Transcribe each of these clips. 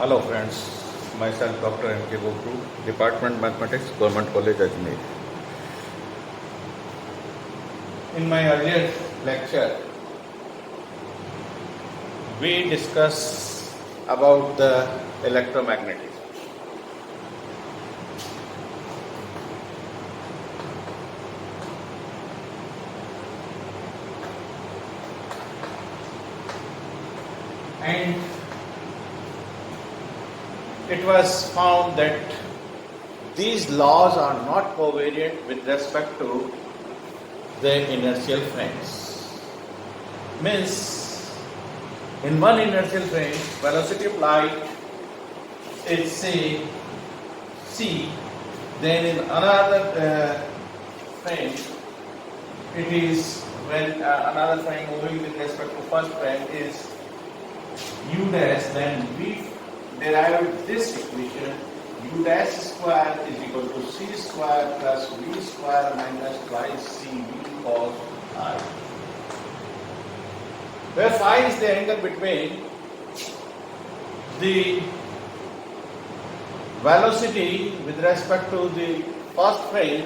Hello friends, myself Dr. M.K. Gopru, Department Mathematics, Government College Ajmer. In my earlier lecture, we discussed about the electromagnetism. And it was found that these laws are not covariant with respect to the inertial frames. Means, in one inertial frame, velocity of light is say c, then in another frame, it is when another frame moving with respect to first frame is u dash, then we derived this equation u dash square is equal to c square plus v square minus twice cv cos I, where phi is the angle between the velocity with respect to the first frame,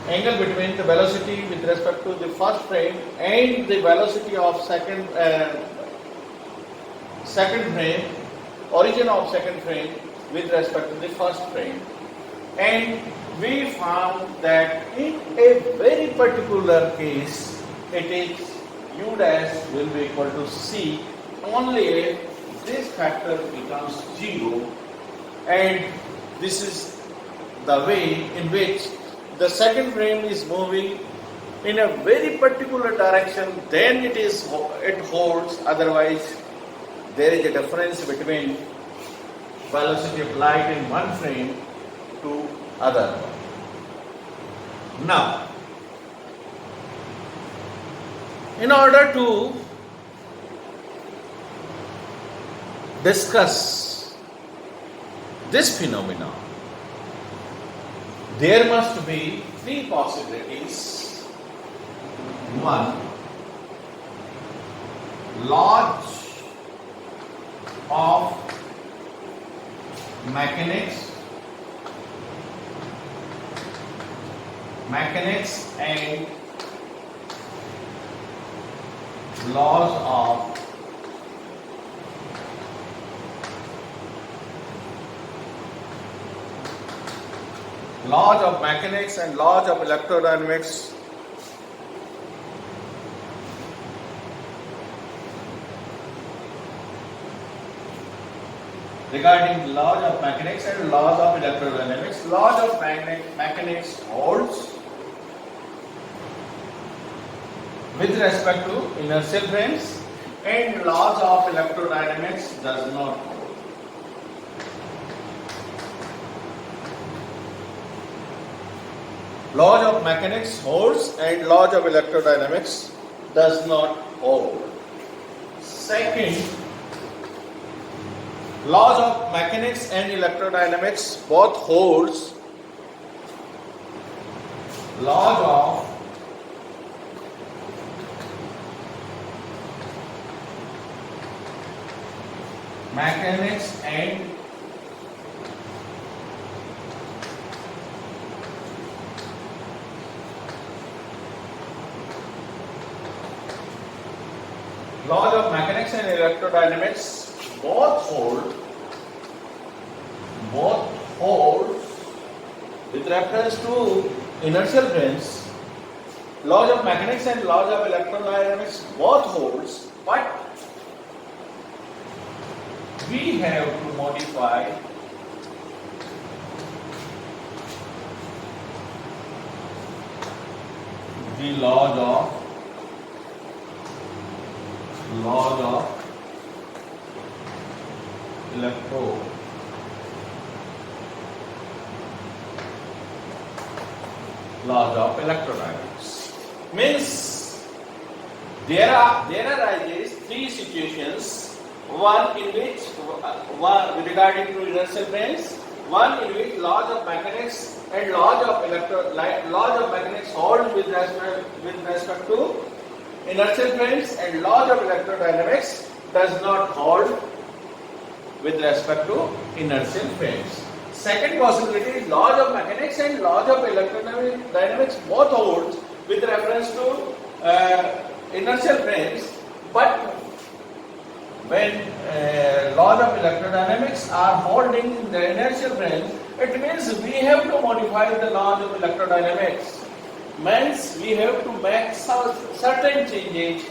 angle between the velocity with respect to the first frame and the velocity of second frame, origin of second frame with respect to the first frame. And we found that in a very particular case, it is u dash will be equal to c only if this factor becomes 0, and this is the way in which the second frame is moving in a very particular direction, then it holds, otherwise there is a difference between velocity of light in one frame to other. Now, in order to discuss this phenomenon, there must be three possibilities. One, laws of mechanics and laws of mechanics and laws of electrodynamics regarding laws of mechanics and laws of electrodynamics. Laws of mechanics holds with respect to inertial frames, and laws of electrodynamics does not hold. Laws of mechanics holds and laws of electrodynamics does not hold. Second, laws of mechanics and electrodynamics both holds. Laws of mechanics and electrodynamics both hold with reference to inertial frames. Laws of mechanics and laws of electrodynamics both holds, but we have to modify the laws of electrodynamics. Means there arises three situations. One in which regarding to inertial frames, one in which laws of mechanics and laws of mechanics hold with respect to inertial frames, and laws of electrodynamics does not hold. with respect to inertial frames. Second possibility is laws of mechanics and laws of electrodynamics both holds with reference to inertial frames, but when laws of electrodynamics are holding in the inertial frames, it means we have to modify the laws of electrodynamics. Means we have to make some certain changes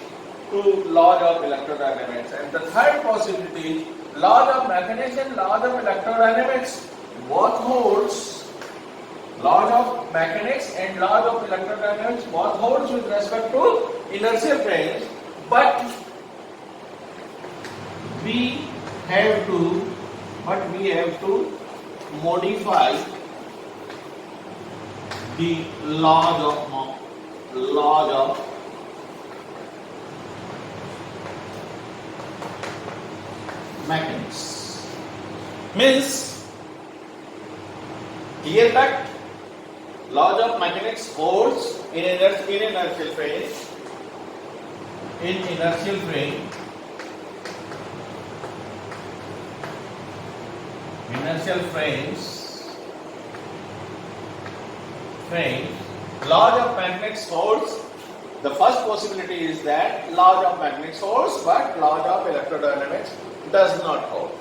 to laws of electrodynamics. And the third possibility is laws of mechanics and laws of electrodynamics both holds. Laws of mechanics and laws of electrodynamics both holds with respect to inertial frames, but we have to modify the laws of mechanics. Means clear cut, laws of mechanics holds in inertial frame. In inertial frame, laws of mechanics holds. The first possibility is that laws of mechanics holds, but laws of electrodynamics does not hold.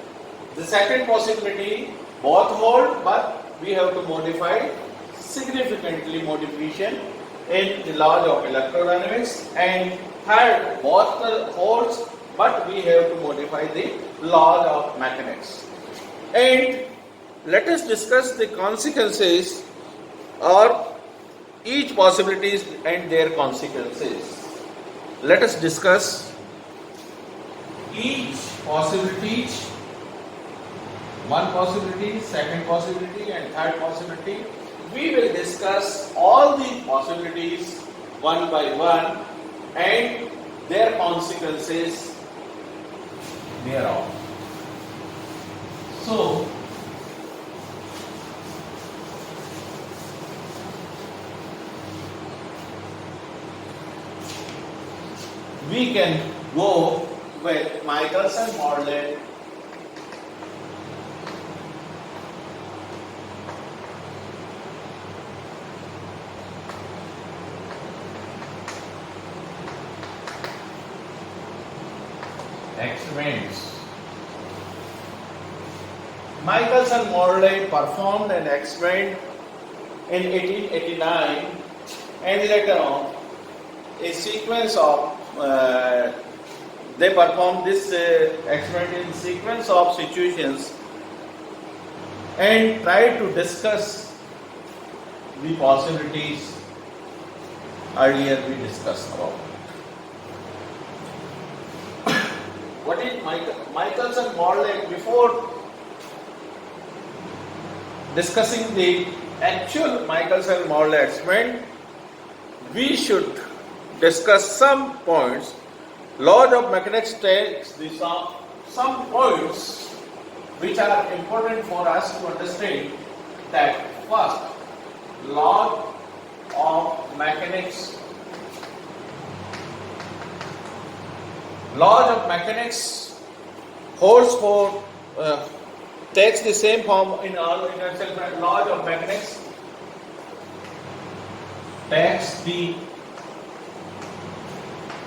The second possibility, both hold, but we have to modify significantly modification in the laws of electrodynamics. And third, both holds, but we have to modify the laws of mechanics. And let us discuss the consequences or each possibilities and their consequences. Let us discuss each possibility, one possibility, second possibility and third possibility. We will discuss all the possibilities one by one and their consequences thereof. So, we can go with Michelson-Morley experiments. Michelson-Morley performed an experiment in 1889 and later on a sequence of they performed this experiment in sequence of situations and tried to discuss the possibilities earlier we discussed about. What is Michelson-Morley? Before discussing the actual Michelson-Morley experiment, we should discuss some points. Laws of mechanics takes some points which are important for us to understand. That first, law of mechanics. Laws of mechanics holds for takes the same form in all inertial frames. Laws of mechanics takes the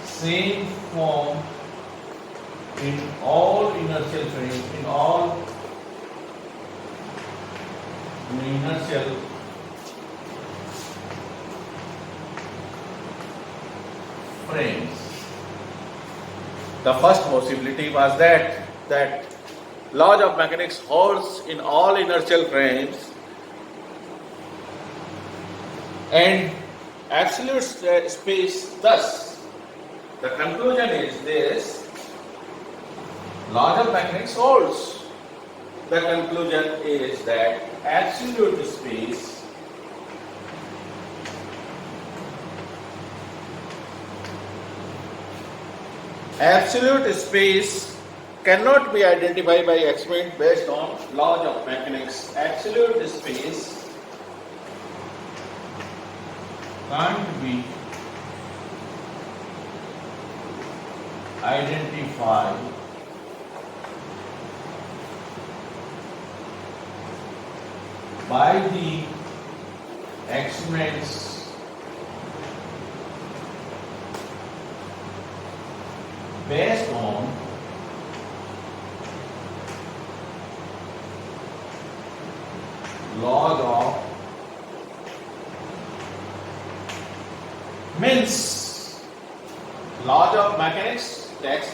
same form in all inertial frames, in all inertial frames. The first possibility was that laws of mechanics holds in all inertial frames and absolute space. Thus, the conclusion is this: laws of mechanics holds. The conclusion is that absolute space cannot be identified by experiment based on laws of mechanics. Absolute space can't be identified by the experiments based on laws of means laws of mechanics takes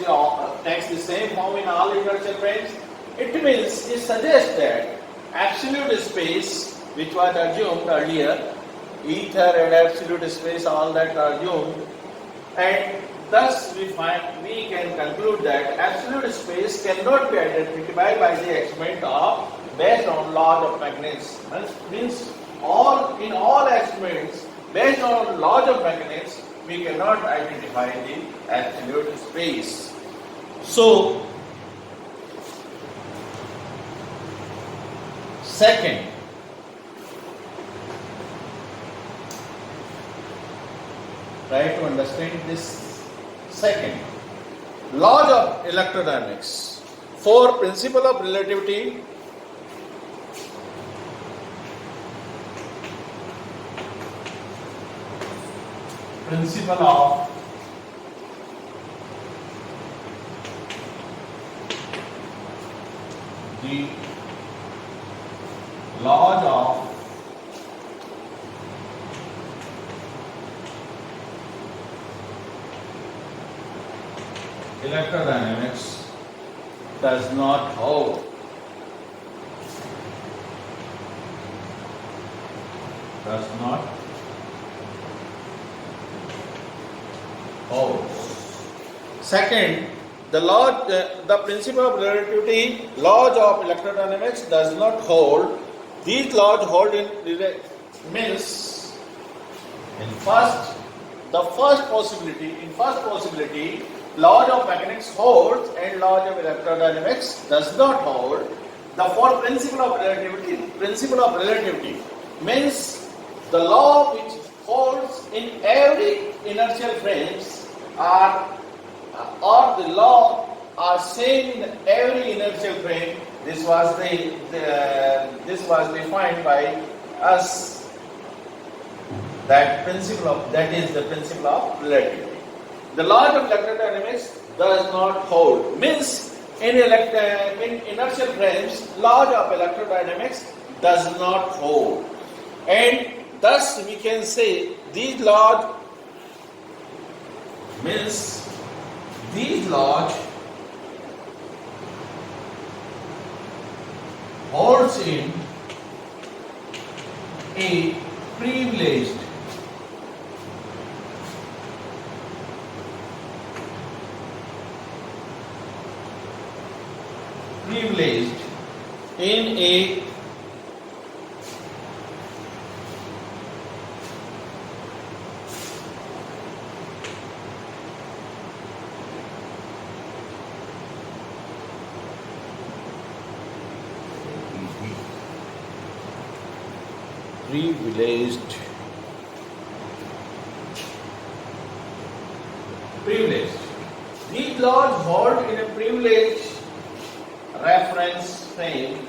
the same form in all inertial frames. It means it suggests that absolute space, which was assumed earlier, ether and absolute space, all that are assumed, and thus we can conclude that absolute space cannot be identified by the experiment of based on laws of mechanics. Means in all experiments based on laws of mechanics, we cannot identify the absolute space. So, second, try to understand this. Second, laws of electrodynamics. For principle of relativity, principle of the laws of electrodynamics does not hold. Does not hold. Second, the principle of relativity, laws of electrodynamics does not hold. These laws hold means in first possibility, laws of mechanics holds and laws of electrodynamics does not hold. The fourth principle of relativity means the law which holds in every inertial frames or the law are same in every inertial frame. This was defined by us. That is the principle of relativity. The law of electrodynamics does not hold. Means in inertial frames, law of electrodynamics does not hold. And thus we can say these laws holds in a privileged in a privileged. These laws hold in a privileged reference frame.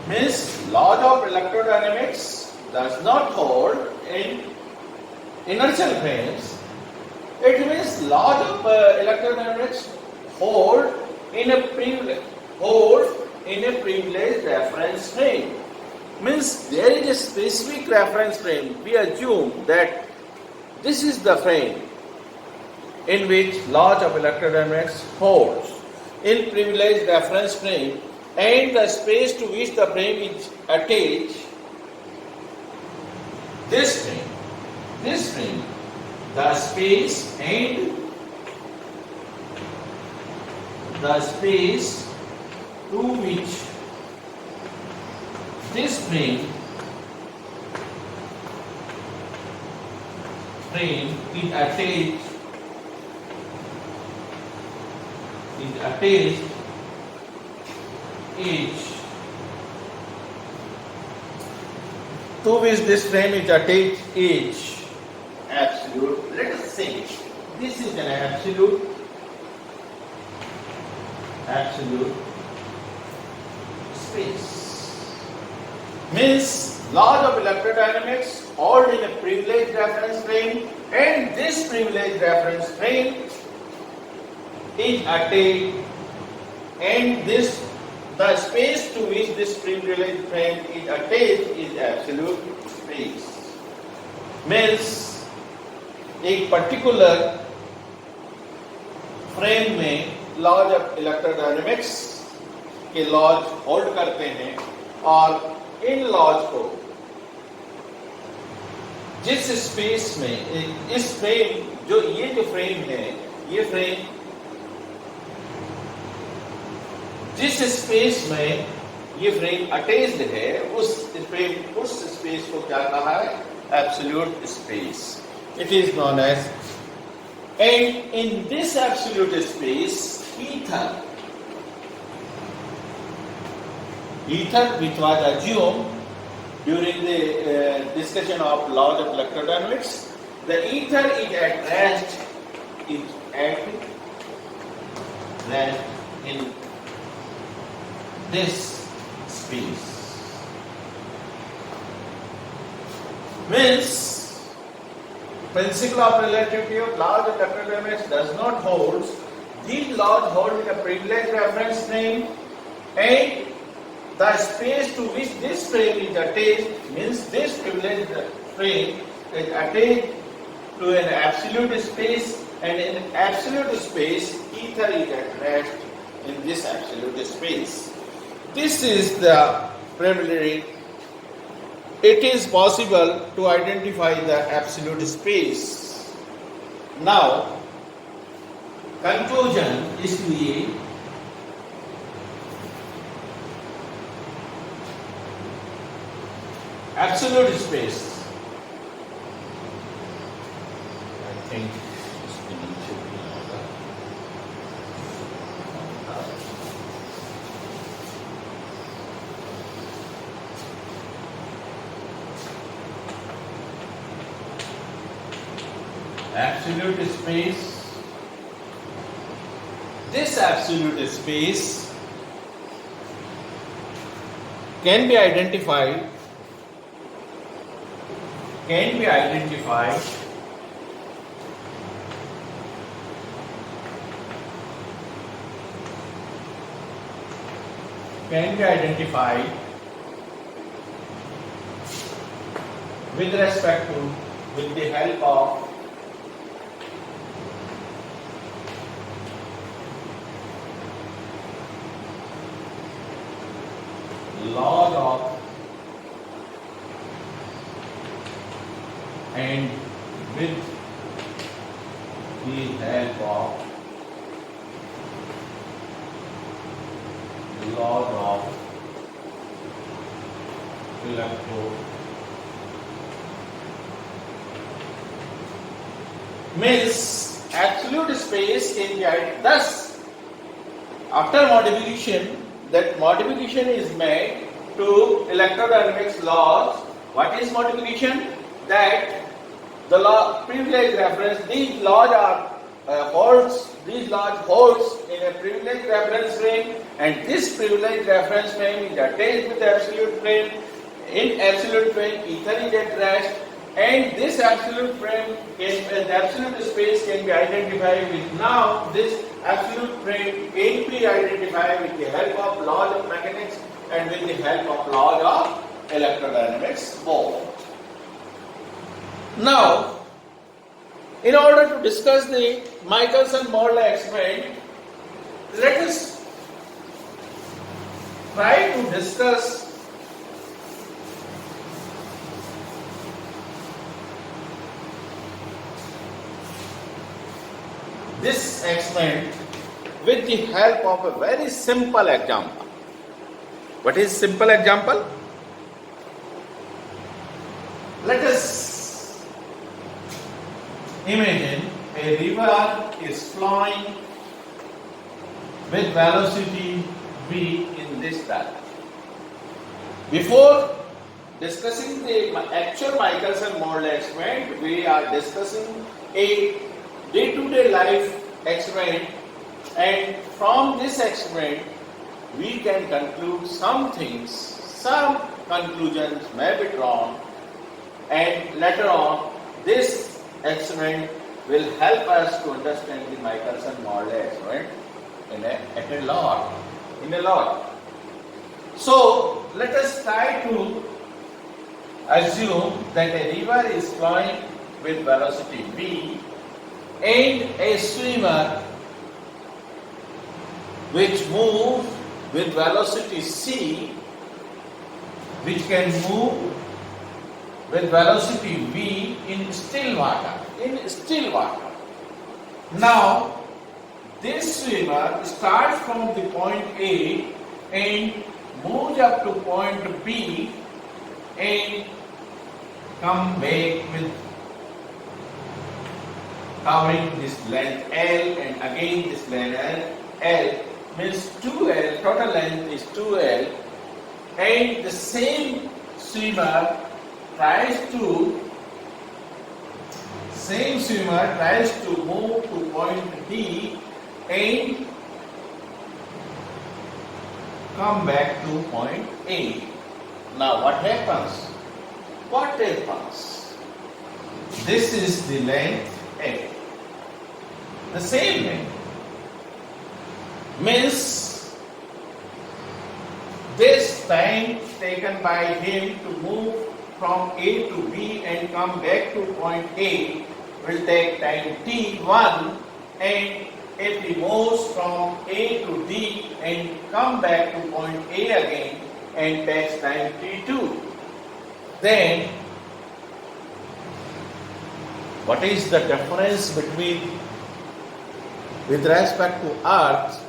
Means laws of electrodynamics does not hold in inertial frames. It means laws of electrodynamics hold in a privileged reference frame. Means there is a specific reference frame. We assume that this is the frame in which laws of electrodynamics holds in privileged reference frame, and the space to which the frame is attached, this frame, the space and the space to which this frame is attached to which this frame is attached is absolute. Let us say this is an absolute absolute space. Means laws of electrodynamics hold in a privileged reference frame, and this privileged reference frame is attained, and this the space to which this privileged frame is attached is absolute space. Means एक particular frame में laws of electrodynamics के laws hold करते हैं, और in laws को जिस space में इस फ्रेम ये जो फ्रेम है, ये फ्रेम जिस स्पेस में ये फ्रेम अटैच्ड है उस स्पेस को क्या कहा है? Absolute space. It is known as, and in this absolute space, ether which was assumed during the discussion of laws of electrodynamics, the ether is at rest in this space. Means principle of relativity of laws of electrodynamics does not hold. These laws hold in a privileged reference frame, and the space to which this frame is attached means this privileged frame is attached to an absolute space, and in absolute space, ether is at rest in this absolute space. This is the preliminary. It is possible to identify the absolute space. Now, conclusion इसलिए absolute space. I think इसके नीचे भी होगा. Absolute space. This absolute space can be identified with the help of laws of and with the help of laws of means absolute space can be thus after modification. That modification is made to electrodynamics laws. What is modification? That the law privileged reference. These laws are holds. These laws holds in a privileged reference frame, and this privileged reference frame is attached with the absolute frame. In absolute frame, ether is at rest, and this absolute frame, the absolute space can be identified with. Now this absolute frame can be identified with the help of laws of mechanics and with the help of laws of electrodynamics both. Now, in order to discuss the Michelson-Morley experiment, let us try to discuss this experiment with the help of a very simple example. What is simple example? Let us imagine a river is flowing with velocity v in this direction. Before discussing the actual Michelson-Morley experiment, we are discussing a day-to-day life experiment And from this experiment, we can conclude some things, some conclusions may be drawn, and later on, this experiment will help us to understand the Michelson-Morley experiment in a lot. So, let us try to assume that a river is flowing with velocity v and a swimmer which moves with velocity c, which can move with velocity v in still water. Now, this swimmer starts from the point A and moves up to point B and come back with covering this length L and again this length L, means 2L, total length is 2L, and the same swimmer tries to move to point D and come back to point A. Now what happens? This is the length A. The same length. Means this time taken by him to move from A to B and come back to point A will take time T1, and if he moves from A to D and come back to point A again and takes time T2, then what is the difference between with respect to earth,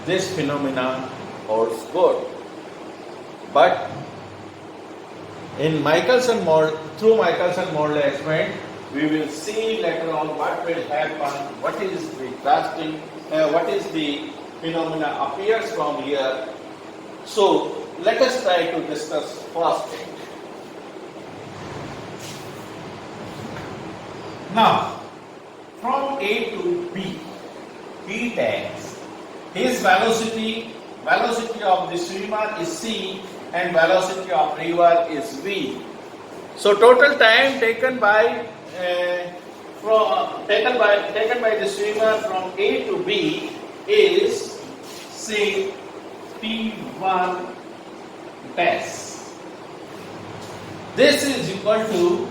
this phenomena holds good. But in through Michelson-Morley experiment, we will see later on what will happen, what is the phenomena appears from here. So let us try to discuss first thing. Now, from A to B, he takes his velocity of the swimmer is c and velocity of river is v. So total time taken by the swimmer from A to B is say T1 dash. This is equal to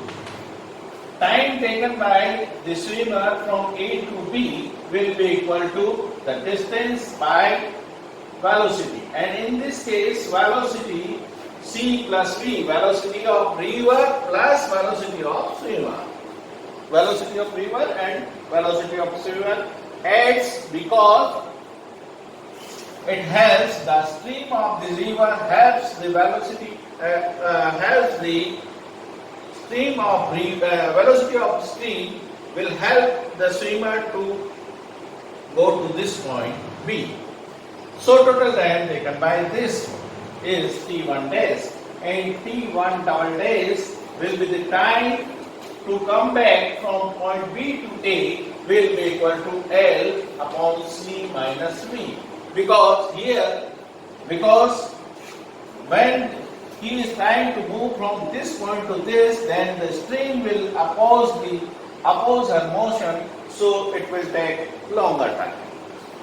time taken by the swimmer from A to B will be equal to the distance by velocity, and in this case velocity c plus v, velocity of river plus velocity of swimmer. Velocity of river and velocity of swimmer adds because it helps the stream of the river, helps the velocity, helps the stream of velocity of stream will help the swimmer to go to this point B. So total time taken by this is T1 dash, and T1 double dash will be the time to come back from point B to A will be equal to L upon C minus V. Because when he is trying to move from this point to this, then the stream will oppose her motion, so it will take longer time.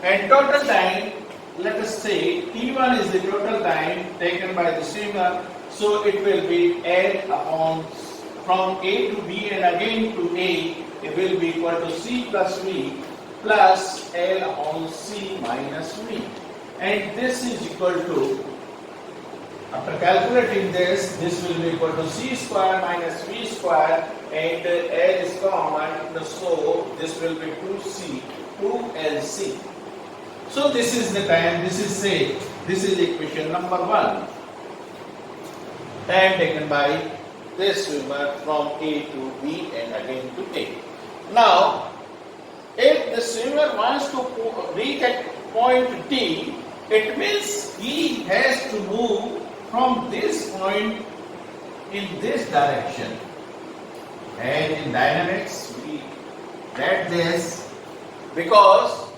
And total time, let us say T1 is the total time taken by the swimmer, so it will be L upon from A to B and again to A, it will be equal to C plus V plus L upon C minus V. And this is equal to, after calculating this will be equal to C square minus V square, and L is common, so this will be 2LC. So this is the time, this is equation number 1. Time taken by this swimmer from A to B and again to A. Now, if the swimmer wants to reach at point D, it means he has to move from this point in this direction. And in dynamics, we read this because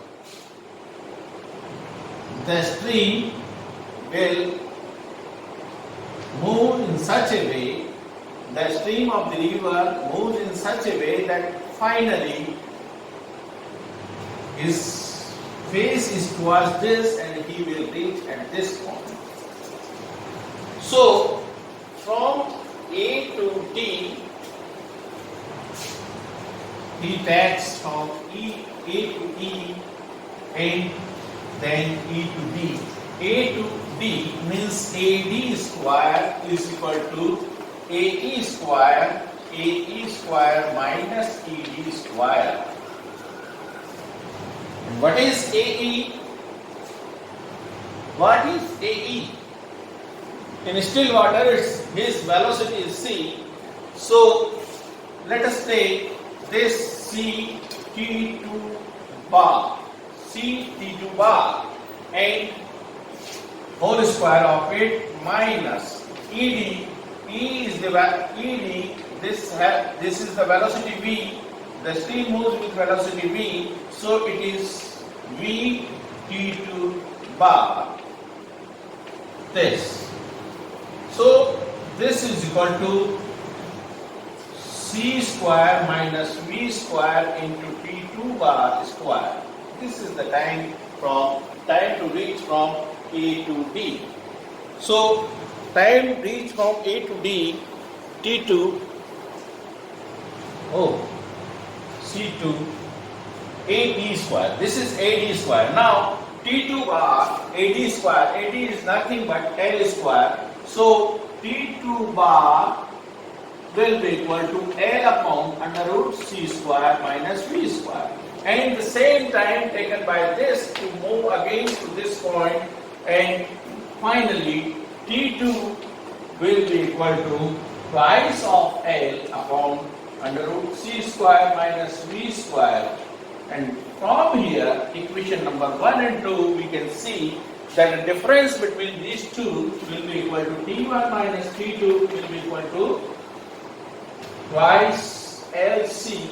the stream will move in such a way, the stream of the river moves in such a way that finally his face is towards this and he will reach at this point. So, from A to D, he takes from A to E and then E to D. A to D means AD square is equal to AE square minus ED square. And what is AE? What is AE? In still water, his velocity is c. So let us take this c t2 bar, c t2 bar, and whole square of it minus ed. E is the ed. This is the velocity v. The stream moves with velocity v, so it is v t2 bar. This. So this is equal to c square minus v square into t2 bar square. This is the time to reach from A to D. So time reach from A to D, T2, C2, AD square. This is AD square. Now T2 bar, AD square. AD is nothing but L square. So T2 bar will be equal to L upon under root C square minus V square. And the same time taken by this to move again to this point, and finally T2 will be equal to twice of L upon under root C square minus V square. And from here, equation number 1 and 2, we can see that the difference between these two will be equal to T1 minus T2 will be equal to twice LC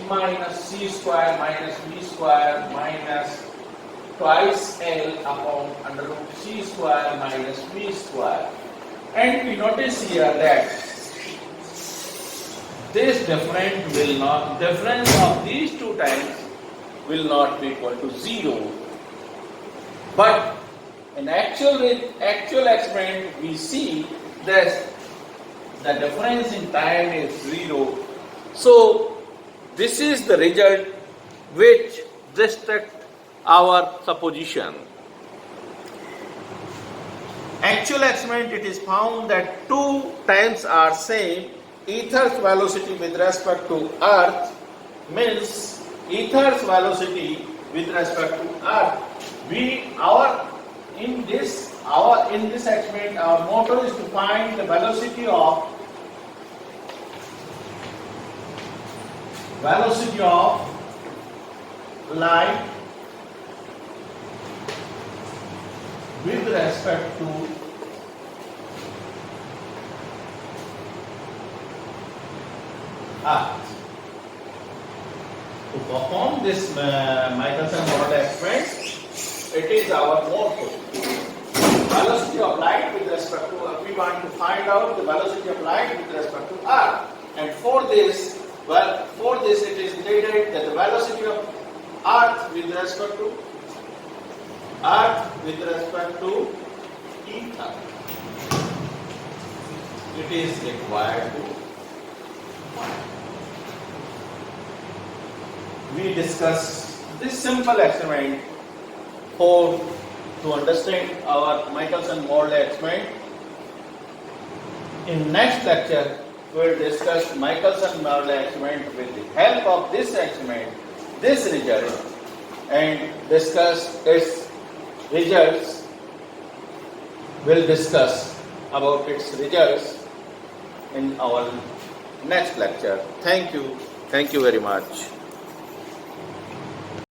minus C square minus V square minus twice L upon under root C square minus V square. And we notice here that this difference of these two times will not be equal to 0. But in actual experiment, we see that the difference in time is 0. So this is the result which restricts our supposition. Actual experiment, it is found that two times are same. Ether's velocity with respect to Earth means ether's velocity with respect to Earth. In this experiment, our motto is to find the velocity of light with respect to Earth. To perform this Michelson model experiment, it is our motto. Velocity of light with respect to Earth. We want to find out the velocity of light with respect to Earth. And for this it is stated that the velocity of Earth with respect to ether, it is required to find. We discuss this simple experiment to understand our Michelson model experiment. In next lecture, we will discuss Michelson model experiment with the help of this experiment, this result, and discuss its results. We'll discuss about its results in our next lecture. Thank you very much.